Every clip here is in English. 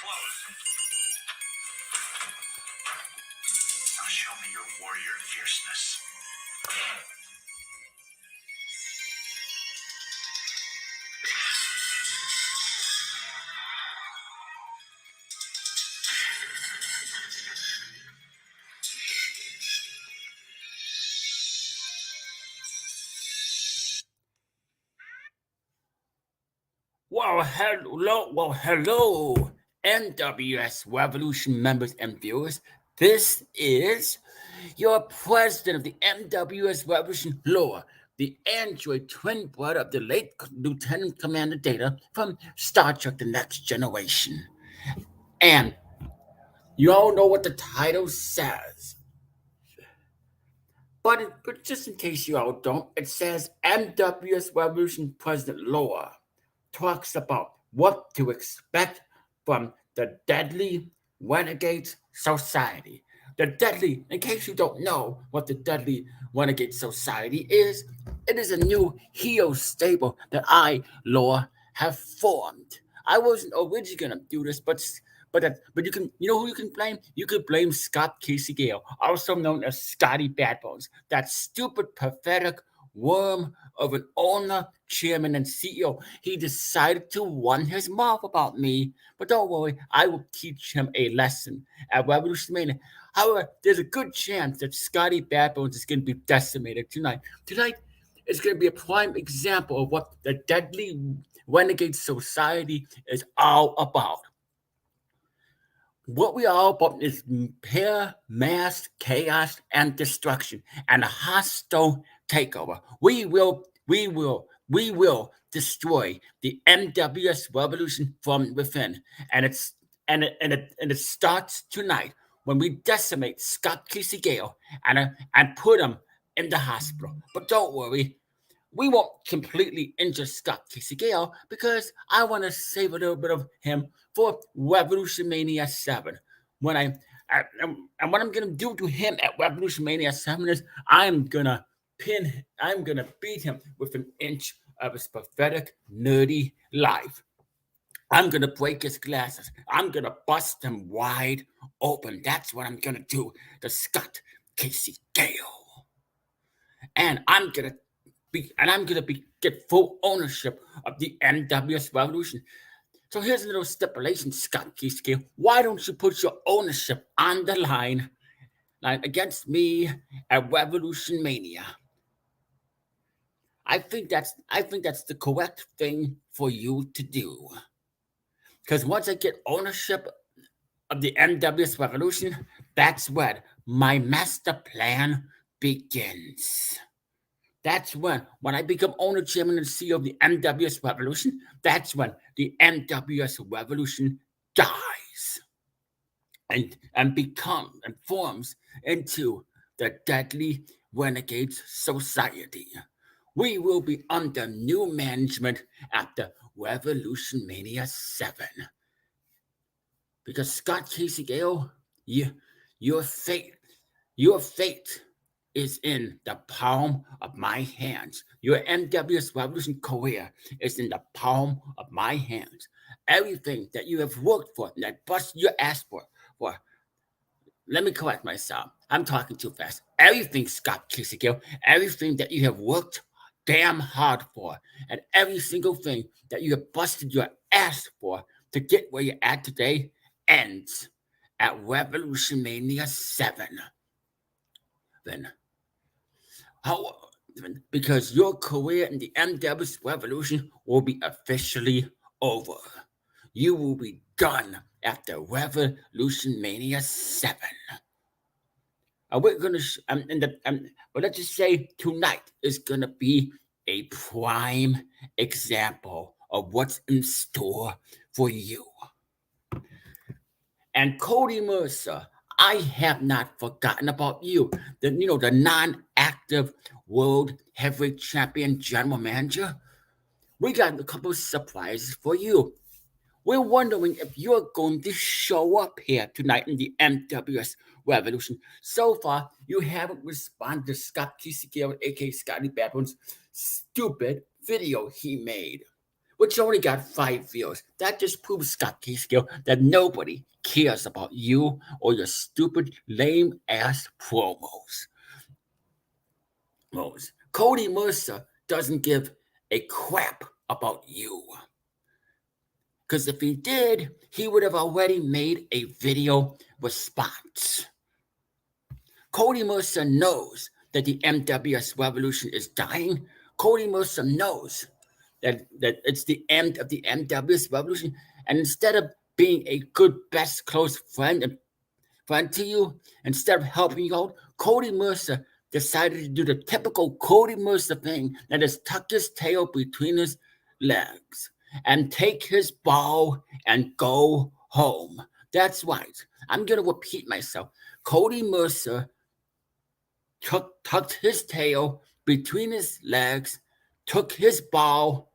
clothes. Now show me your warrior fierceness. Hello, NWS Revolution members and viewers. This is your president of the NWS Revolution Lore, the android twin brother of the late Lieutenant Commander Data from Star Trek The Next Generation. And you all know what the title says. But just in case you all don't, it says NWS Revolution President Lore talks about what to expect from the Deadly Renegades Society. In case you don't know what the Deadly Renegade Society is, it is a new Heel Stable that I, Lore, have formed. I wasn't originally gonna do this, but you know who you can blame? You could blame Scott Casey Gale, also known as Scotty Badbones, that stupid, pathetic worm of an owner, chairman, and CEO. He decided to run his mouth about me, but don't worry, I will teach him a lesson at Revolution Mania. However, there's a good chance that Scotty Badbones is going to be decimated tonight. Tonight is going to be a prime example of what the Deadly Renegade Society is all about. What we are all about is mass chaos and destruction and a hostile takeover. We will destroy the NWS Revolution from within, and it starts tonight when we decimate Scott Casey Gale and put him in the hospital. But don't worry, we won't completely injure Scott Casey Gale because I want to save a little bit of him for Revolution Mania 7. And what I'm gonna do to him at Revolution Mania 7 is I'm gonna beat him with an inch of his pathetic, nerdy life. I'm gonna break his glasses. I'm gonna bust him wide open. That's what I'm gonna do to Scott Casey Gale. And I'm gonna get full ownership of the NWS Revolution. So here's a little stipulation, Scott Casey. Why don't you put your ownership on the line against me at Revolution Mania? I think that's the correct thing for you to do. Because once I get ownership of the NWS Revolution, that's when my master plan begins. That's when I become owner, chairman, and CEO of the NWS Revolution, that's when the NWS Revolution dies and forms into the Deadly Renegades Society. We will be under new management after Revolution Mania 7. Because Scott Casey Gale, your fate is in the palm of my hands. Your NWS Revolution career is in the palm of my hands. Everything that you have worked for, that busted your ass for, let me correct myself. I'm talking too fast. Everything, Scott Casey Gale, everything that you have worked damn hard for, and every single thing that you have busted your ass for to get where you're at today ends at Revolution Mania 7. Because your career in the NWS Revolution will be officially over. You will be done after Revolution Mania 7. We're gonna, but let's just say tonight is gonna be a prime example of what's in store for you. And Cody Mercer, I have not forgotten about you. The non-active World Heavyweight Champion General Manager. We got a couple of surprises for you. We're wondering if you're going to show up here tonight in the NWS Revolution. So far, you haven't responded to Scott Casey Gale, aka Scotty Badbones' stupid video he made. which only got 5 views. That just proves, Scott Keyscale, that nobody cares about you or your stupid, lame-ass promos. Cody Mercer doesn't give a crap about you. Because if he did, he would have already made a video response. Cody Mercer knows that the MWS revolution is dying. Cody Mercer knows that it's the end of the MWS revolution. And instead of being a good, best, close friend to you, instead of helping you out, Cody Mercer decided to do the typical Cody Mercer thing, that is tuck his tail between his legs and take his ball and go home. That's right. I'm going to repeat myself. Cody Mercer tucked his tail between his legs, took his ball,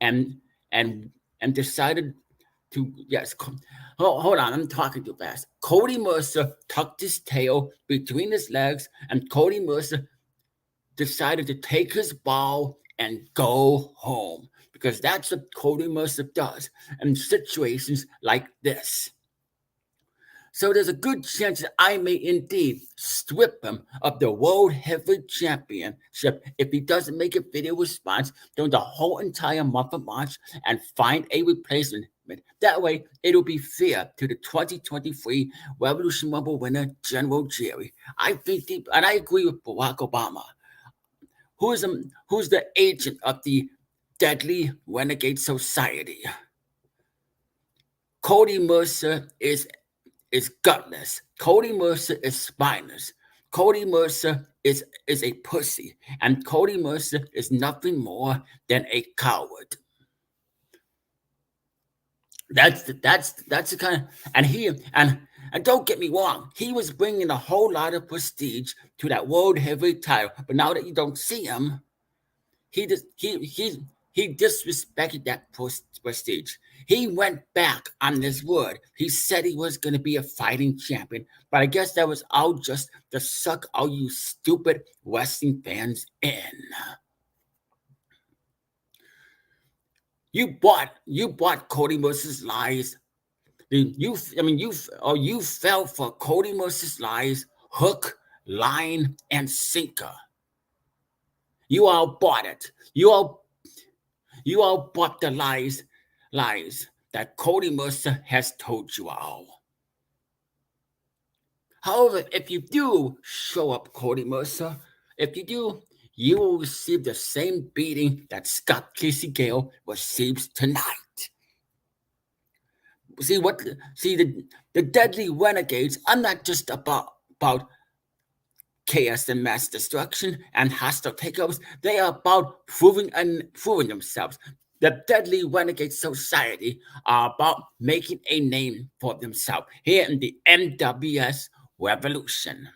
and decided to, yes, hold on, I'm talking too fast. Cody Mercer tucked his tail between his legs, and Cody Mercer decided to take his ball and go home, because that's what Cody Mercer does in situations like this. So there's a good chance that I may indeed strip him of the World Heavyweight Championship if he doesn't make a video response during the whole entire month of March and find a replacement. That way, it'll be fair to the 2023 Revolution Rumble winner, General Jerry. I think, and I agree with Barack Obama, who's the agent of the Deadly Renegade Society. Cody Mercer is gutless. Cody Mercer is spineless. Cody Mercer is a pussy, and Cody Mercer is nothing more than a coward. That's the kind of, and don't get me wrong, he was bringing a whole lot of prestige to that World Heavyweight title. But now that you don't see him, he disrespected that prestige. He went back on his word. He said he was going to be a fighting champion, but I guess that was all just to suck all you stupid wrestling fans in. You bought Cody Mercer's lies. You fell for Cody Mercer's lies, hook, line, and sinker. You all bought it. You all bought the lies that Cody Mercer has told you all. However, if you do show up, Cody Mercer, if you do, you will receive the same beating that Scott Keyscale receives tonight. The Deadly Renegades are not just about chaos and mass destruction and hostile takeovers. They are about proving themselves. The Deadly Renegade Society are about making a name for themselves here in the NWS Revolution.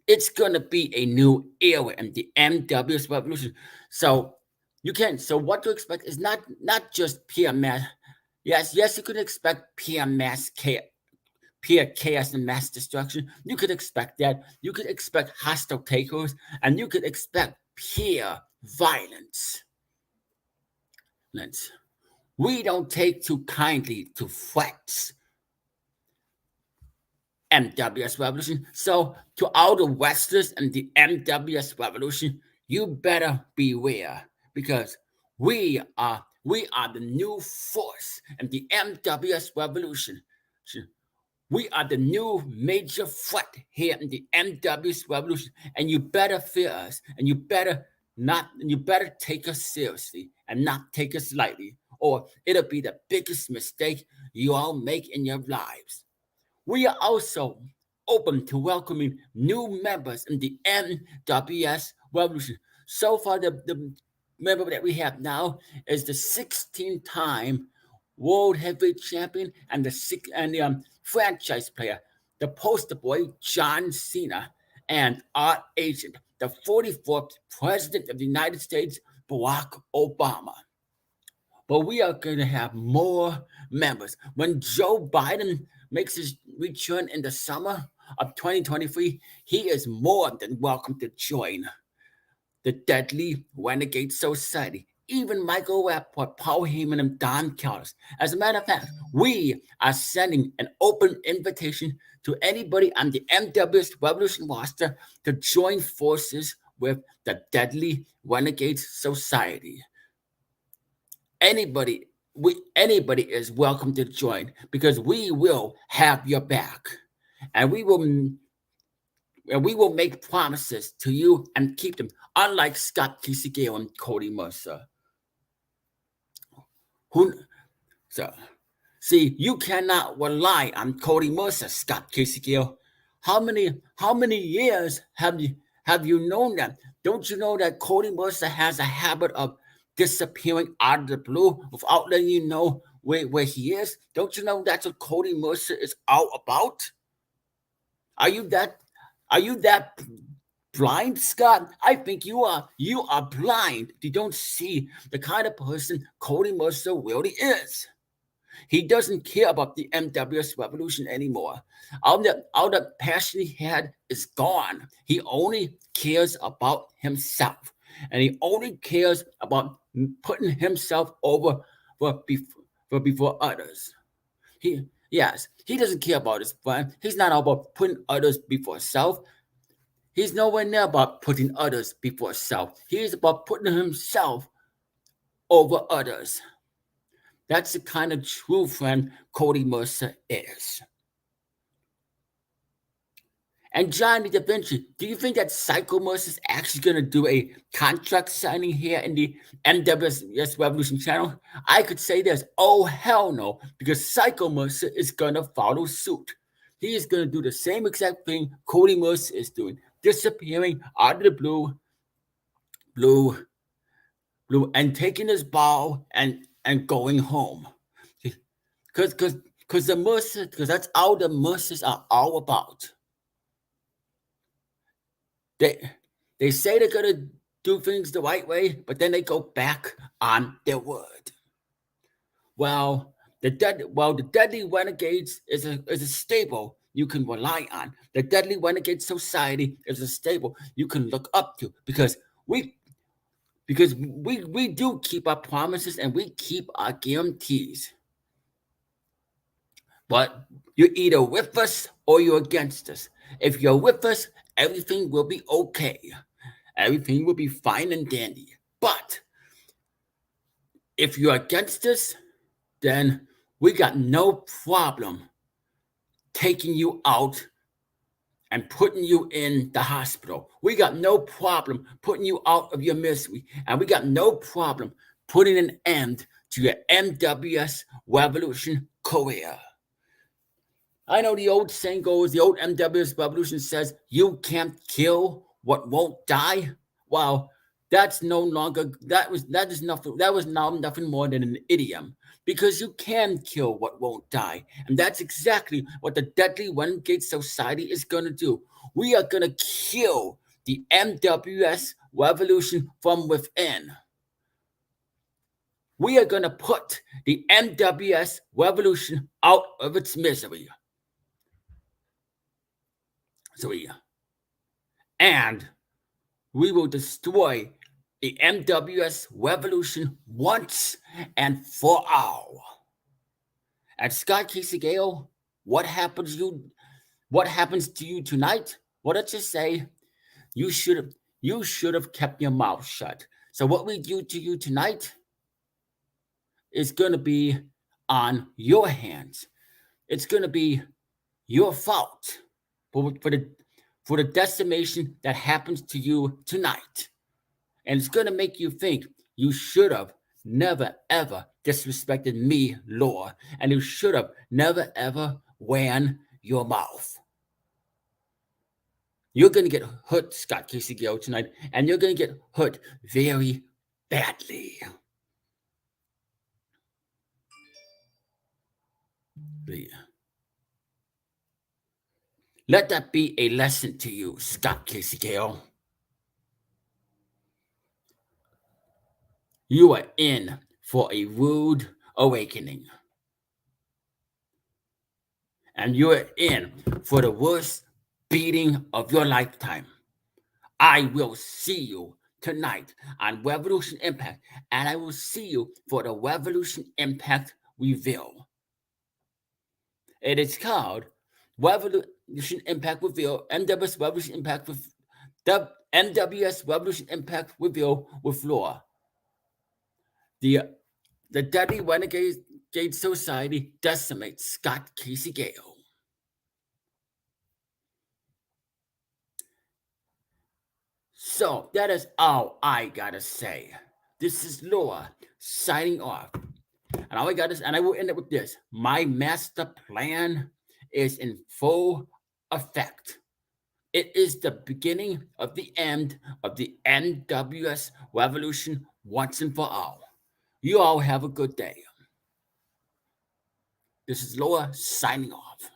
It's going to be a new era in the NWS Revolution. So what to expect is not just pure mass. Yes, you could expect pure chaos and mass destruction. You could expect that. You could expect hostile takeovers, and you could expect pure violence. We don't take too kindly to threats. MWS Revolution. So to all the wrestlers in the MWS Revolution, you better beware, because we are the new force in the MWS Revolution. We are the new major threat here in the NWS Revolution, and you better fear us, and you better take us seriously and not take us lightly, or it'll be the biggest mistake you all make in your lives. We are also open to welcoming new members in the NWS Revolution. So far, the member that we have now is the 16-time World Heavyweight Champion and the franchise player, the poster boy John Cena, and our agent, the 44th President of the United States, Barack Obama. But we are going to have more members. When Joe Biden makes his return in the summer of 2023, he is more than welcome to join the Deadly Renegade Society. even Michael Rapport, Paul Heyman, and Don Callis. As a matter of fact, we are sending an open invitation to anybody on the NWS Revolution roster to join forces with the Deadly Renegades Society. Anybody is welcome to join, because we will have your back, and we will make promises to you and keep them. Unlike Scott Kisegeo and Cody Mercer, see, you cannot rely on Cody Mercer, Scott Kisegeo. How many years have you known that? Don't you know that Cody Mercer has a habit of disappearing out of the blue without letting you know where he is? Don't you know that's what Cody Mercer is all about? Are you that blind, Scott? I think you are. You are blind. You don't see the kind of person Cody Mercer really is. He doesn't care about the NWS Revolution anymore. All the passion he had is gone. He only cares about himself, and he only cares about putting himself over before others. He doesn't care about his friend. He's not all about putting others before self. He's nowhere near about putting others before self. He's about putting himself over others. That's the kind of true friend Cody Mercer is. And Johnny Da Vinci, do you think that Psycho Mercer is actually going to do a contract signing here in the NWS Revolution channel? I could say this. Oh, hell no, because Psycho Mercer is going to follow suit. He is going to do the same exact thing Cody Mercer is doing, disappearing out of the blue, and taking his ball and going home. Because that's all the Mercers are all about. They say they're gonna do things the right way, but then they go back on their word. Well, the Deadly Renegades is a stable you can rely on. The Deadly Renegade Society is a stable you can look up to, because we do keep our promises and we keep our guarantees. But you're either with us or you're against us. If you're with us, everything will be okay. Everything will be fine and dandy. But if you're against us, then we got no problem taking you out and putting you in the hospital. We got no problem putting you out of your misery. And we got no problem putting an end to your NWS Revolution career. I know the old saying goes, the old NWS Revolution says, you can't kill what won't die. Well, that's no longer, that was now nothing more than an idiom, because you can kill what won't die. And that's exactly what the Deadly Renegade Society is going to do. We are going to kill the NWS Revolution from within. We are going to put the NWS Revolution out of its misery. And we will destroy the NWS Revolution once and for all. And Scott Kisegeo, what happens to you tonight? Well, let's just say you should have kept your mouth shut. So what we do to you tonight is going to be on your hands. It's going to be your fault for the decimation that happens to you tonight. And it's going to make you think you should have never, ever disrespected me, Lore. And you should have never, ever ran your mouth. You're going to get hurt, Scott Kisegeo, tonight. And you're going to get hurt very badly. Let that be a lesson to you, Scott Kisegeo. You are in for a rude awakening. And you're in for the worst beating of your lifetime. I will see you tonight on Revolution Impact, and I will see you for the Revolution Impact Reveal. It is called Revolution Impact Reveal, NWS Revolution Impact with the NWS Revolution Impact Reveal with Lore. The Deadly Renegades Society decimates Scott Casey Gale. So that is all I gotta say. This is Lore signing off. And all I got is, and I will end it with this. My master plan is in full effect. It is the beginning of the end of the NWS revolution once and for all. You all have a good day. This is Lore signing off.